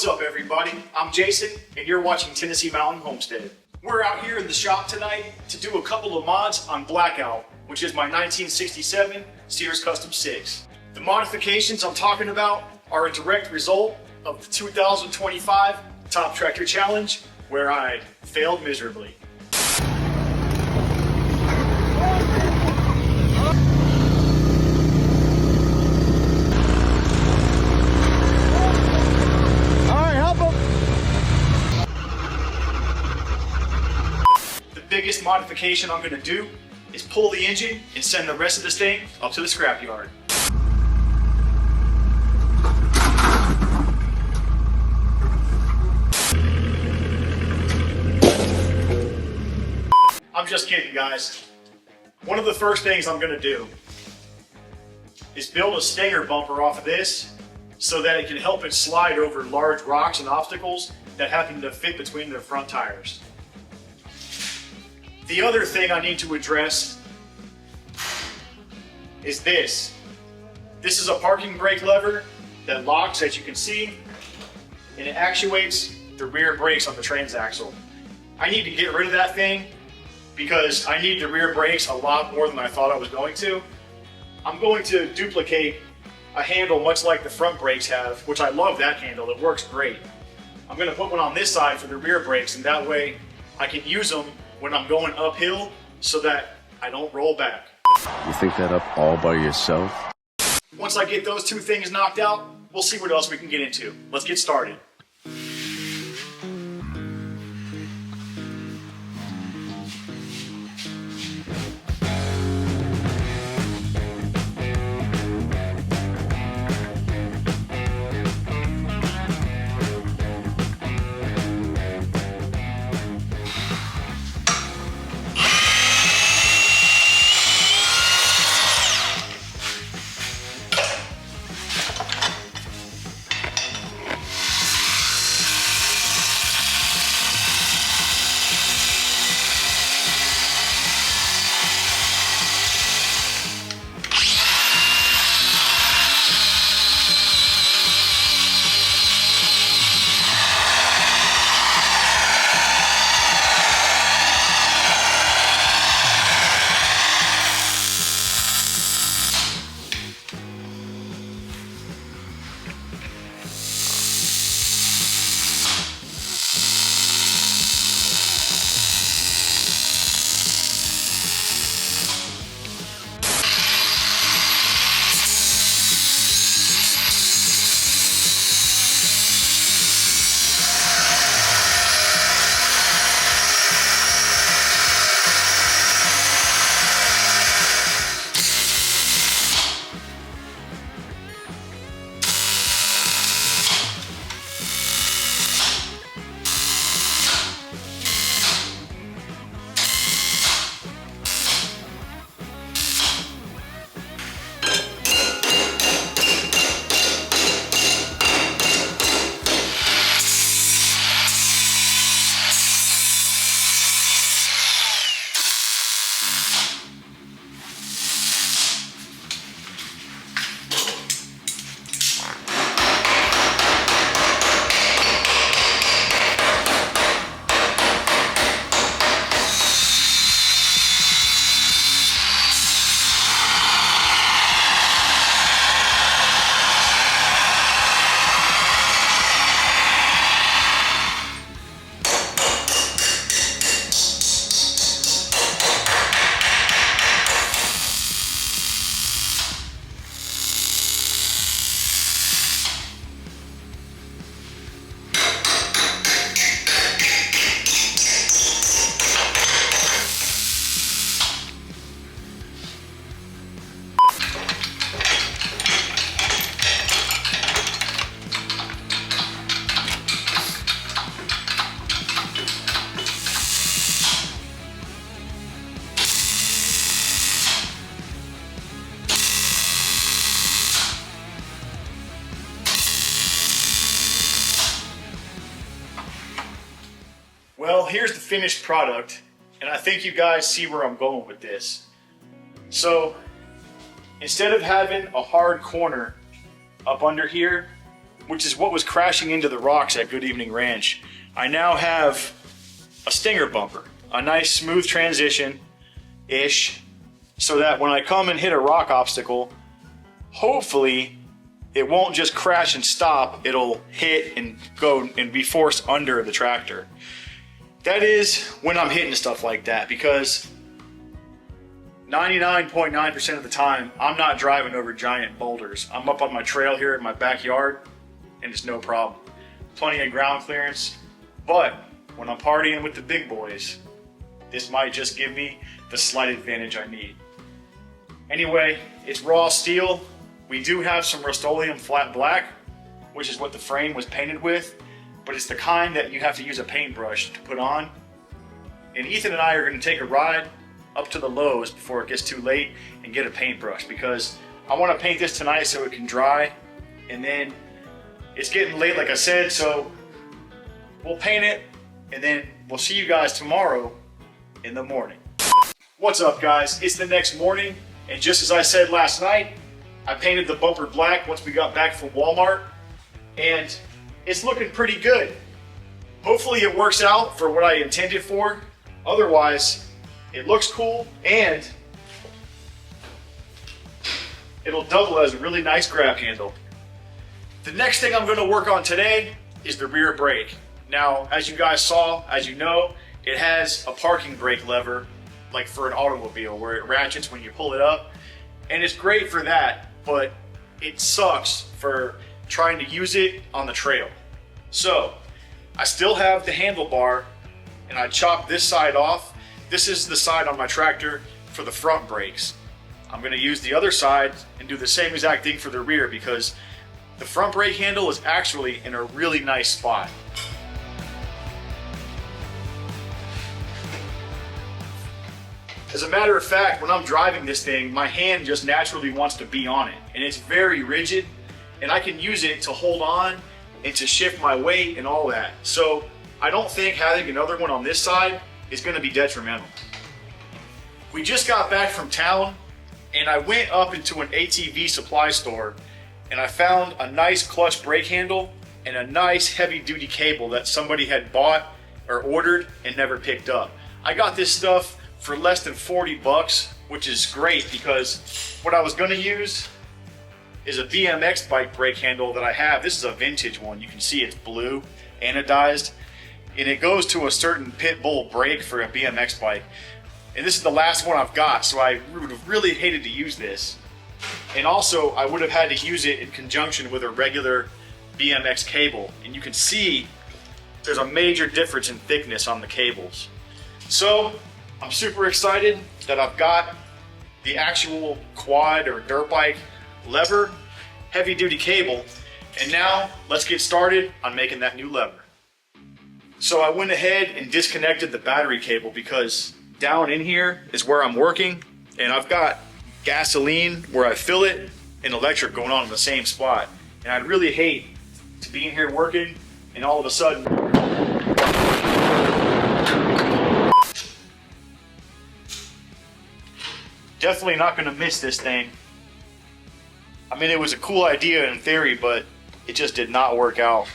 What's up, everybody? I'm Jason, and you're watching Tennessee Mountain Homestead. We're out here in the shop tonight to do a couple of mods on Blackout, which is my 1967 Sears Custom 6. The modifications I'm talking about are a direct result of the 2025 Top Tractor Challenge, where I failed miserably. The biggest modification I'm going to do is pull the engine and send the rest of this thing up to the scrapyard. I'm just kidding, guys. One of the first things I'm going to do is build a stinger bumper off of this so that it can help it slide over large rocks and obstacles that happen to fit between the front tires. The other thing I need to address is this. This is a parking brake lever that locks, as you can see, and it actuates the rear brakes on the transaxle. I need to get rid of that thing because I need the rear brakes a lot more than I thought I was going to. I'm going to duplicate a handle much like the front brakes have, which I love that handle, it works great. I'm going to put one on this side for the rear brakes, and that way I can use them when I'm going uphill so that I don't roll back. You think that up all by yourself? Once I get those two things knocked out, we'll see what else we can get into. Let's get started. Well, here's the finished product, and I think you guys see where I'm going with this. So, instead of having a hard corner up under here, which is what was crashing into the rocks at Good Evening Ranch, I now have a stinger bumper, a nice smooth transition-ish, so that when I come and hit a rock obstacle, hopefully it won't just crash and stop, it'll hit and go and be forced under the tractor. That is when I'm hitting stuff like that, because 99.9% of the time, I'm not driving over giant boulders. I'm up on my trail here in my backyard, and it's no problem. Plenty of ground clearance, but when I'm partying with the big boys, this might just give me the slight advantage I need. Anyway, it's raw steel. We do have some Rust-Oleum flat black, which is what the frame was painted with, but it's the kind that you have to use a paintbrush to put on. And Ethan and I are going to take a ride up to the Lowe's before it gets too late and get a paintbrush, because I want to paint this tonight so it can dry, and then it's getting late like I said, so we'll paint it and then we'll see you guys tomorrow in the morning. What's up guys? It's the next morning, and just as I said last night, I painted the bumper black once we got back from Walmart, and it's looking pretty good. Hopefully it works out for what I intended for. Otherwise, it looks cool, and it'll double as a really nice grab handle. The next thing I'm going to work on today is the rear brake. Now, as you guys saw, as you know, it has a parking brake lever, like for an automobile, where it ratchets when you pull it up. And it's great for that, but it sucks for trying to use it on the trail. So, I still have the handlebar, and I chopped this side off. This is the side on my tractor for the front brakes. I'm going to use the other side and do the same exact thing for the rear, because the front brake handle is actually in a really nice spot. As a matter of fact, when I'm driving this thing, my hand just naturally wants to be on it, and it's very rigid, and I can use it to hold on and to shift my weight and all that. So I don't think having another one on this side is going to be detrimental. We just got back from town, and I went up into an ATV supply store, and I found a nice clutch brake handle and a nice heavy duty cable that somebody had bought or ordered and never picked up. I got this stuff for less than 40 bucks, which is great, because what I was gonna use is a BMX bike brake handle that I have. This is a vintage one. You can see it's blue, anodized, and it goes to a certain pit bull brake for a BMX bike. And this is the last one I've got, so I would have really hated to use this. And also, I would have had to use it in conjunction with a regular BMX cable. And you can see there's a major difference in thickness on the cables. So, I'm super excited that I've got the actual quad or dirt bike lever, heavy duty cable, and now let's get started on making that new lever. So I went ahead and disconnected the battery cable, because down in here is where I'm working, and I've got gasoline where I fill it and electric going on in the same spot. And I'd really hate to be in here working and all of a sudden definitely not going to miss this thing. I mean, it was a cool idea in theory, but it just did not work out.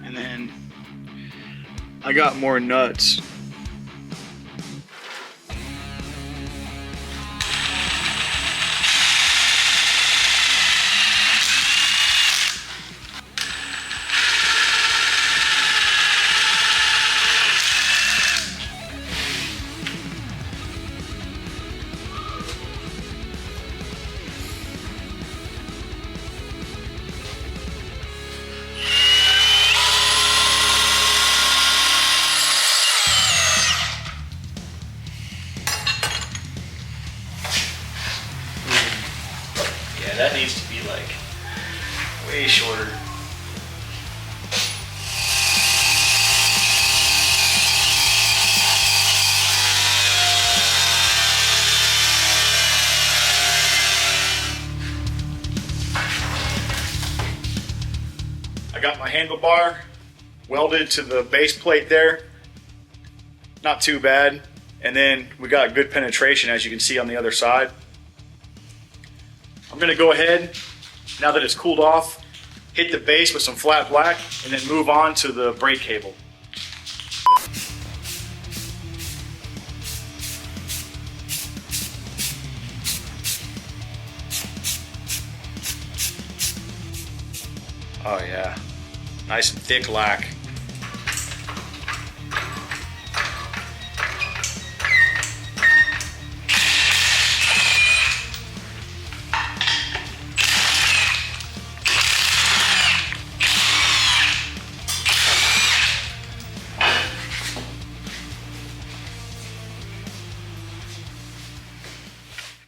And then I got more nuts. man, that needs to be like way shorter. I got my handlebar welded to the base plate there. Not too bad. And then we got good penetration, as you can see on the other side. I'm gonna go ahead, now that it's cooled off, hit the base with some flat black and then move on to the brake cable. Oh yeah, nice and thick lac.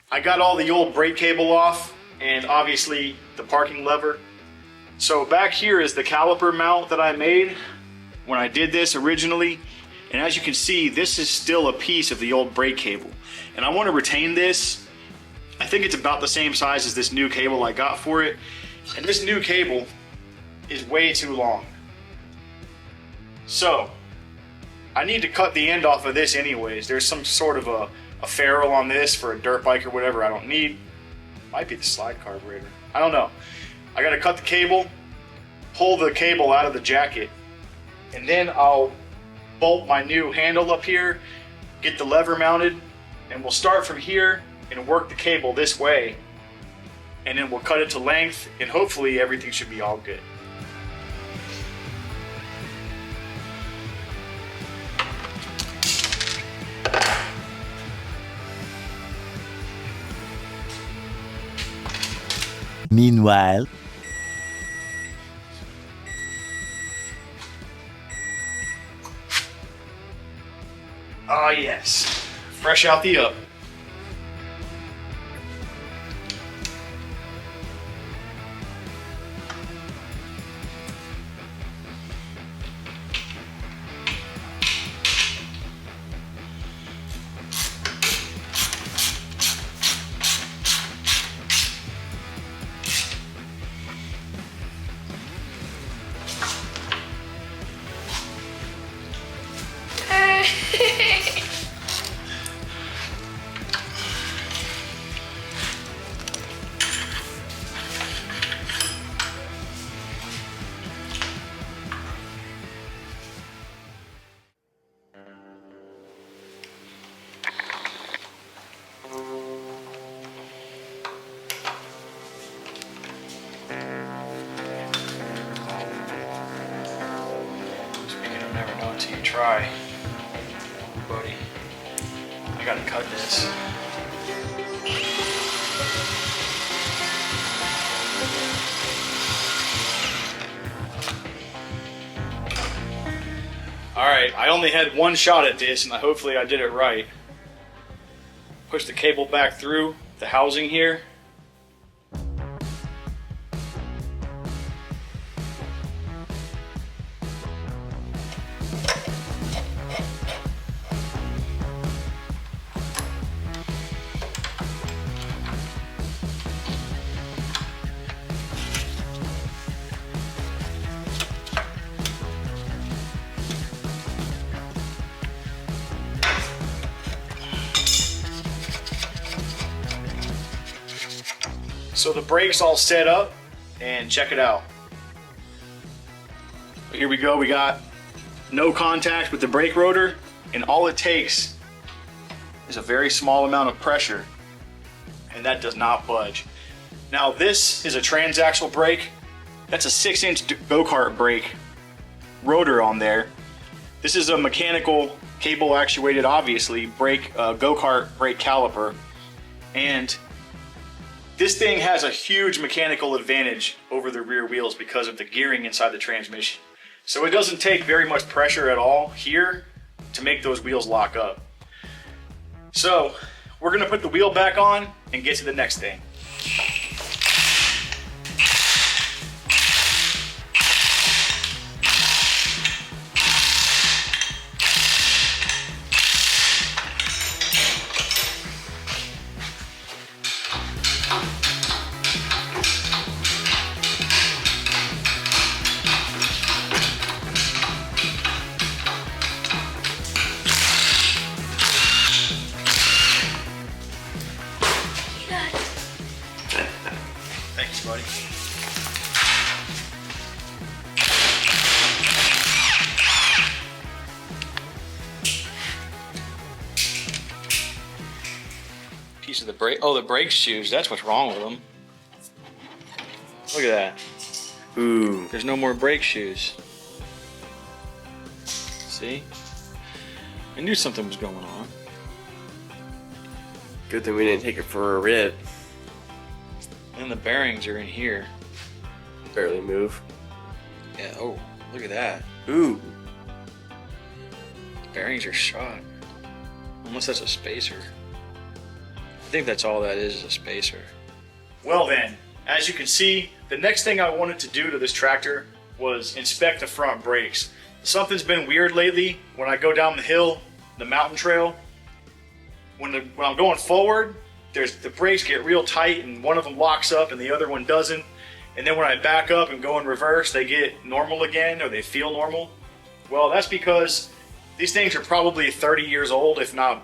I got all the old brake cable off and obviously the parking lever. So back here is the caliper mount that I made when I did this originally. And as you can see, this is still a piece of the old brake cable. And I want to retain this. I think it's about the same size as this new cable I got for it. And this new cable is way too long. So I need to cut the end off of this anyways. There's some sort of a ferrule on this for a dirt bike or whatever I don't need. Might be the slide carburetor. I don't know. I gotta cut the cable, pull the cable out of the jacket, and then I'll bolt my new handle up here, get the lever mounted, and we'll start from here and work the cable this way. And then we'll cut it to length, and hopefully everything should be all good. Meanwhile, Ah yes, fresh out the oven. Never know until you try, buddy. I gotta cut this. Alright, I only had one shot at this and hopefully I did it right. Push the cable back through the housing here. So the brake's all set up, and check it out. Here we go, we got no contact with the brake rotor, and all it takes is a very small amount of pressure, and that does not budge. Now this is a transaxle brake. That's a 6-inch go-kart brake rotor on there. This is a mechanical, cable actuated, obviously, brake go-kart brake caliper, and this thing has a huge mechanical advantage over the rear wheels because of the gearing inside the transmission. So it doesn't take very much pressure at all here to make those wheels lock up. So we're gonna put the wheel back on and get to the next thing. Thanks, buddy. Piece of the brake. Oh, the brake shoes. That's what's wrong with them. Look at that. Ooh. There's no more brake shoes. See? I knew something was going on. Good thing we didn't take it for a rip. And the bearings are in here. Barely move. Yeah, oh, look at that. Ooh. Bearings are shot. Unless that's a spacer. I think that's all that is a spacer. Well then, as you can see, the next thing I wanted to do to this tractor was inspect the front brakes. Something's been weird lately when I go down the hill, the mountain trail. When I'm going forward, the brakes get real tight and one of them locks up and the other one doesn't. And then when I back up and go in reverse, they get normal again, or they feel normal. Well, that's because these things are probably 30 years old, if not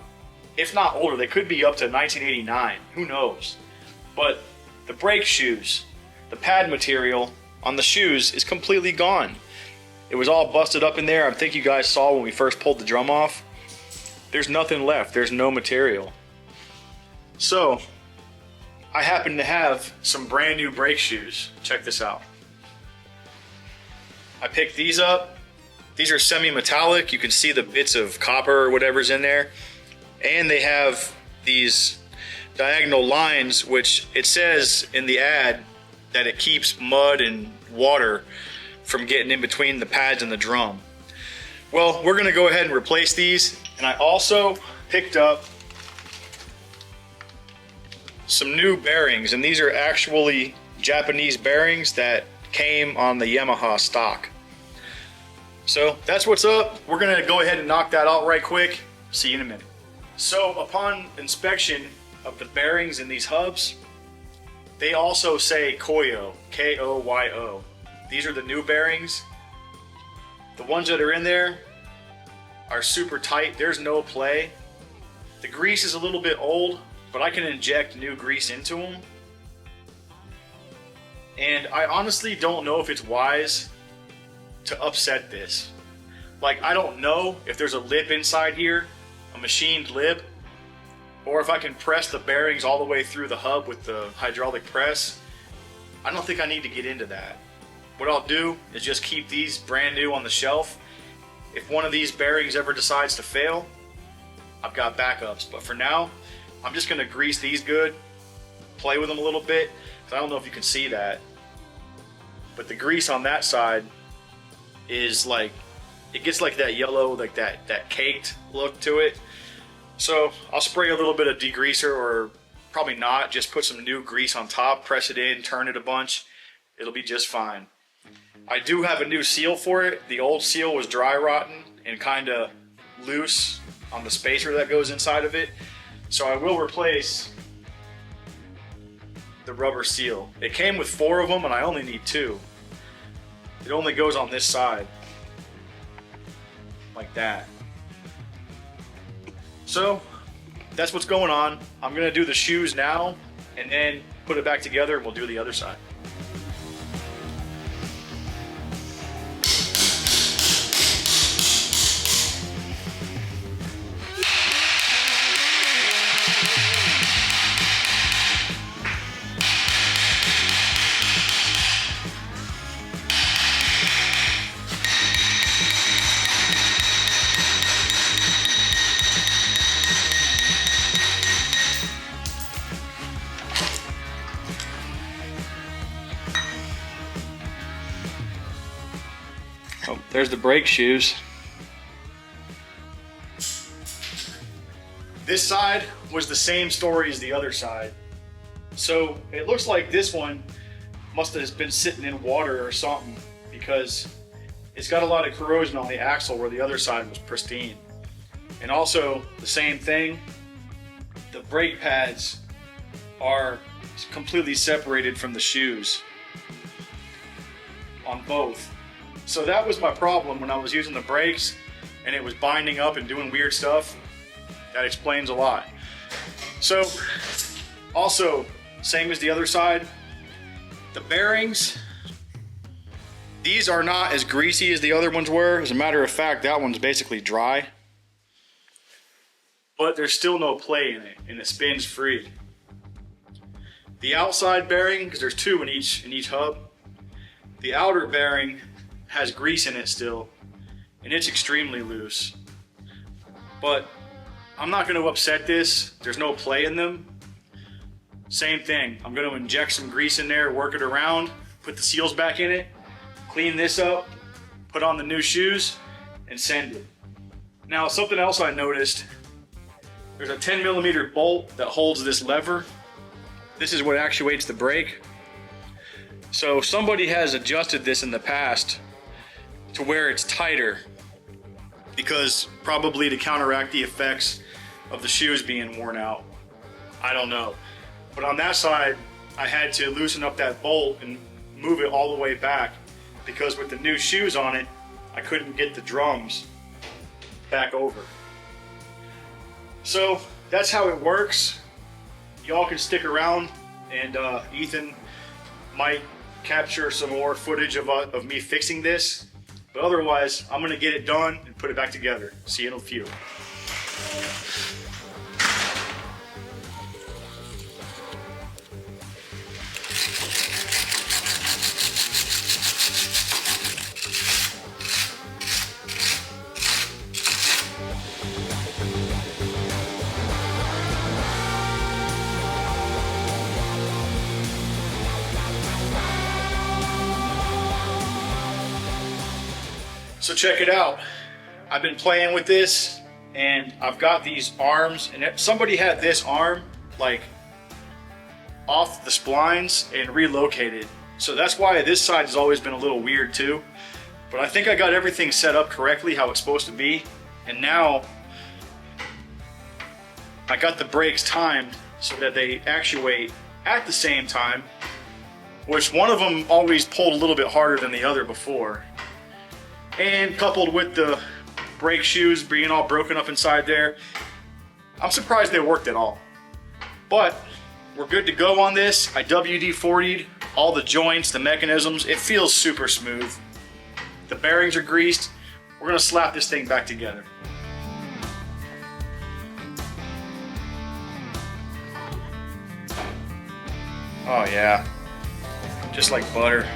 older. They could be up to 1989, who knows? But the brake shoes, the pad material on the shoes is completely gone. It was all busted up in there. I think you guys saw when we first pulled the drum off. There's nothing left, there's no material. So, I happen to have some brand new brake shoes. Check this out. I picked these up. These are semi-metallic. You can see the bits of copper or whatever's in there. And they have these diagonal lines, which it says in the ad that it keeps mud and water from getting in between the pads and the drum. Well, we're gonna go ahead and replace these. And I also picked up some new bearings, and these are actually Japanese bearings that came on the Yamaha stock. So that's what's up. We're gonna go ahead and knock that out right quick. See you in a minute. So upon inspection of the bearings in these hubs, they also say Koyo, K-O-Y-O. These are the new bearings. The ones that are in there are super tight. There's no play. The grease is a little bit old, but I can inject new grease into them. And I honestly don't know if it's wise to upset this. Like, I don't know if there's a lip inside here, a machined lip, or if I can press the bearings all the way through the hub with the hydraulic press. I don't think I need to get into that. What I'll do is just keep these brand new on the shelf. If one of these bearings ever decides to fail, I've got backups. But for now, I'm just gonna grease these good, play with them a little bit, because I don't know if you can see that, but the grease on that side is like, it gets like that yellow, like that caked look to it. So I'll spray a little bit of degreaser, or probably not, just put some new grease on top, press it in, turn it a bunch, it'll be just fine. I do have a new seal for it. The old seal was dry rotten and kind of loose on the spacer that goes inside of it. So I will replace the rubber seal. It came with 4 of them and I only need 2. It only goes on this side, like that. So that's what's going on. I'm gonna do the shoes now and then put it back together and we'll do the other side. Oh, there's the brake shoes. This side was the same story as the other side. So it looks like this one must have been sitting in water or something, because it's got a lot of corrosion on the axle where the other side was pristine. And also the same thing, the brake pads are completely separated from the shoes on both. So that was my problem when I was using the brakes and it was binding up and doing weird stuff. That explains a lot. So also, same as the other side, the bearings, these are not as greasy as the other ones were. As a matter of fact, that one's basically dry. But there's still no play in it, and it spins free. The outside bearing, because there's two in each hub, the outer bearing has grease in it still, and it's extremely loose. But I'm not going to upset this. There's no play in them. Same thing. I'm going to inject some grease in there, work it around, put the seals back in it, clean this up, put on the new shoes, and send it. Now, something else I noticed, there's a 10mm bolt that holds this lever. This is what actuates the brake. So somebody has adjusted this in the past to where it's tighter, because probably to counteract the effects of the shoes being worn out. I don't know. But on that side, I had to loosen up that bolt and move it all the way back, because with the new shoes on it, I couldn't get the drums back over. So that's how it works. Y'all can stick around, and Ethan might capture some more footage of me fixing this. But otherwise, I'm gonna get it done and put it back together. See you in a few. So check it out. I've been playing with this, and I've got these arms, and somebody had this arm like off the splines and relocated. So that's why this side has always been a little weird too. But I think I got everything set up correctly how it's supposed to be. And now I got the brakes timed so that they actuate at the same time, which one of them always pulled a little bit harder than the other before. And coupled with the brake shoes being all broken up inside there, I'm surprised they worked at all. But we're good to go on this. I WD-40'd all the joints, the mechanisms. It feels super smooth. The bearings are greased. We're gonna slap this thing back together. Oh yeah, just like butter.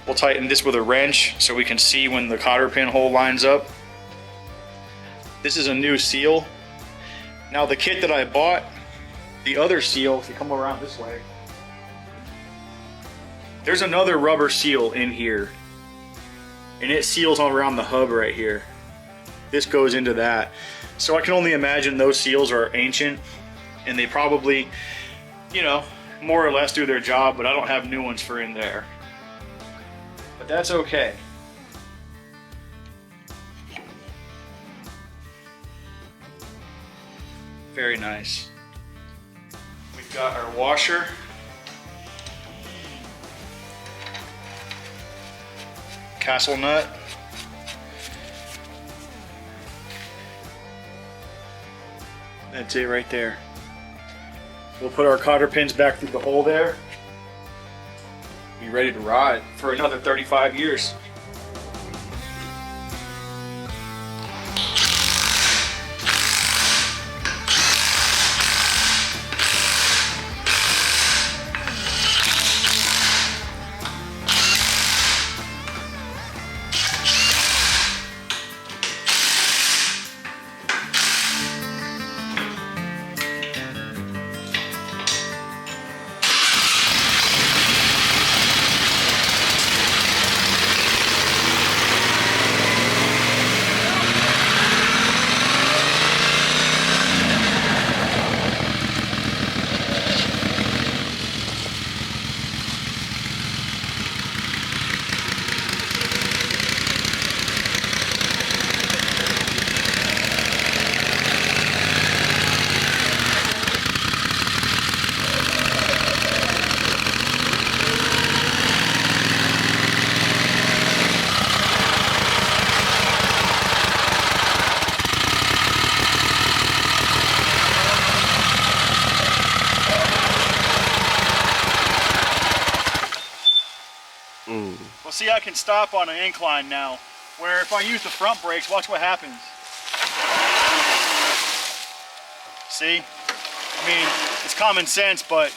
We'll tighten this with a wrench so we can see when the cotter pin hole lines up. This is a new seal. Now the kit that I bought, the other seal, if you come around this way, there's another rubber seal in here, and it seals all around the hub right here. This goes into that. So I can only imagine those seals are ancient, and they probably, you know, more or less do their job, but I don't have new ones for in there. But that's okay. Very nice. We've got our washer. Castle nut. That's it right there. We'll put our cotter pins back through the hole there. Be ready to ride for another 35 years. See, I can stop on an incline now, where if I use the front brakes, watch what happens. See? I mean, it's common sense, but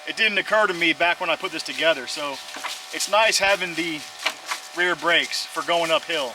it didn't occur to me back when I put this together. So it's nice having the rear brakes for going uphill.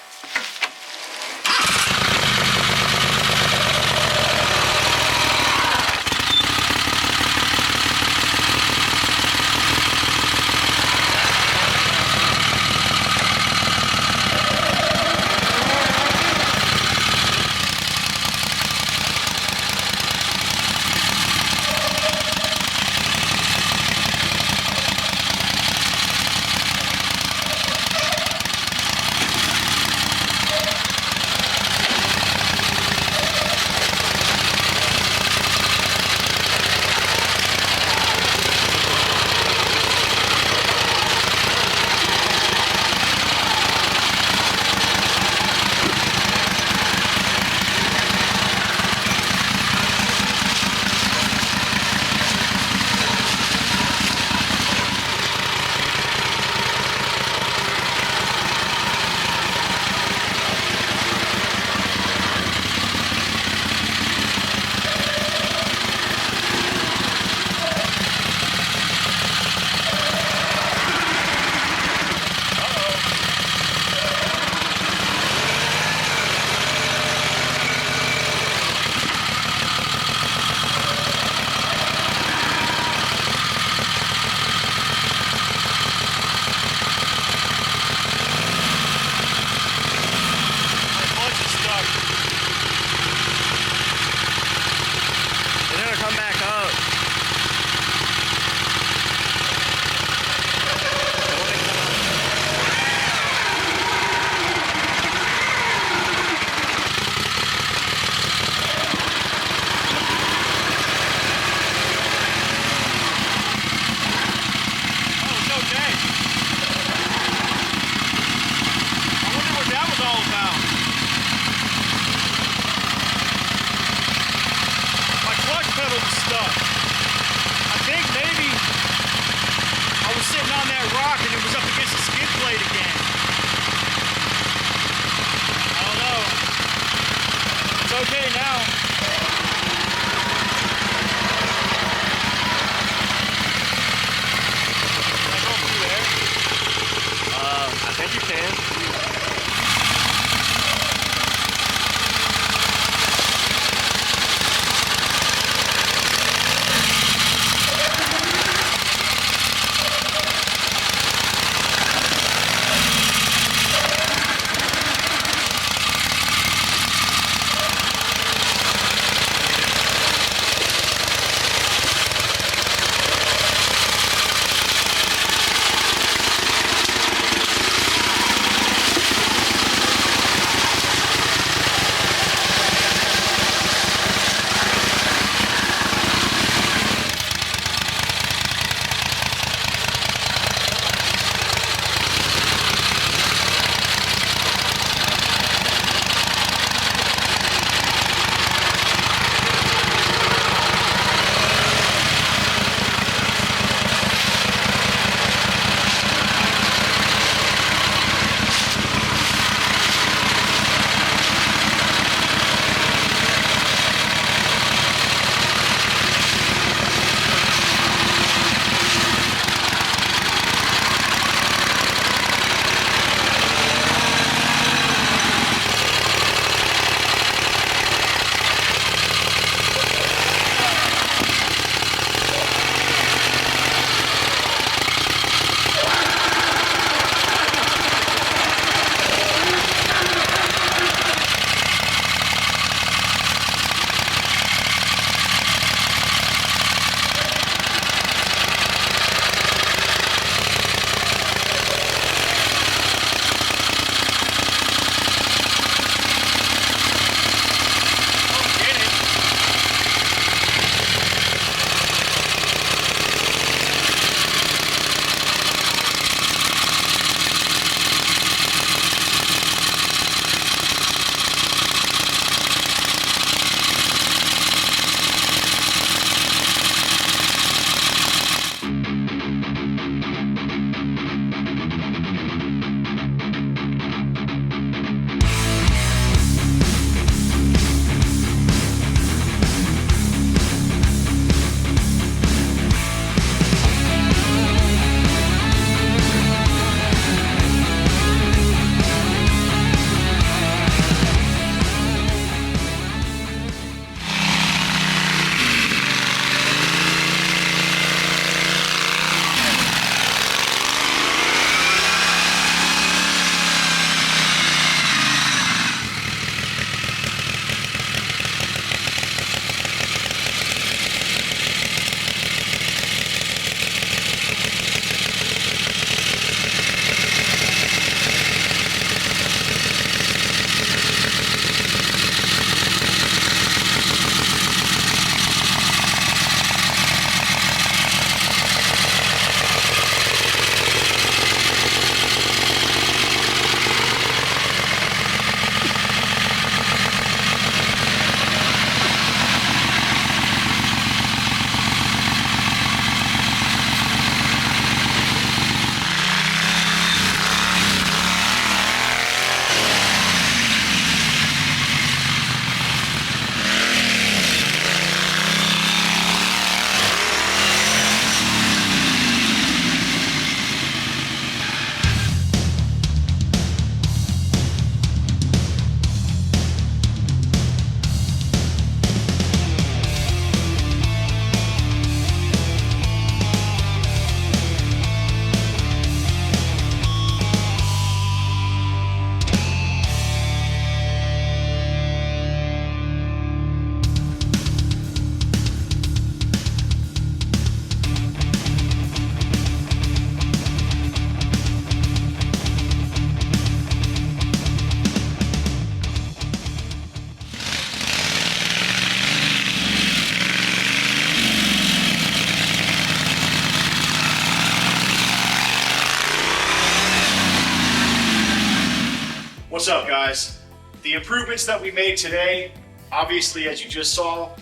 guys, the improvements that we made today, obviously, as you just saw,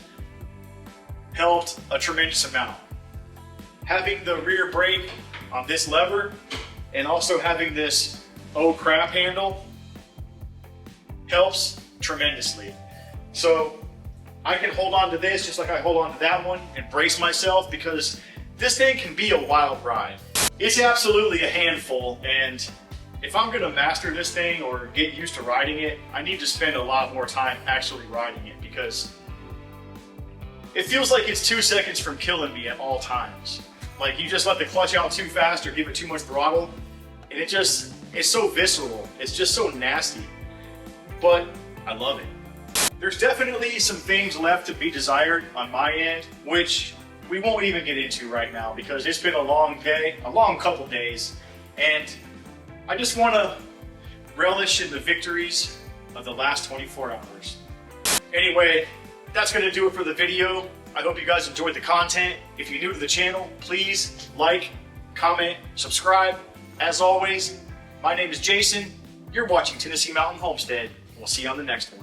helped a tremendous amount. Having the rear brake on this lever and also having this oh crap handle helps tremendously. So I can hold on to this just like I hold on to that one and brace myself, because this thing can be a wild ride. It's absolutely a handful, and if I'm gonna master this thing or get used to riding it, I need to spend a lot more time actually riding it, because it feels like it's 2 seconds from killing me at all times. Like, you just let the clutch out too fast or give it too much throttle, and it's so visceral. It's just so nasty, but I love it. There's definitely some things left to be desired on my end, which we won't even get into right now because it's been a long day, a long couple days, and I just want to relish in the victories of the last 24 hours. Anyway, that's going to do it for the video. I hope you guys enjoyed the content. If you're new to the channel, please like, comment, subscribe. As always, my name is Jason. You're watching Tennessee Mountain Homestead. We'll see you on the next one.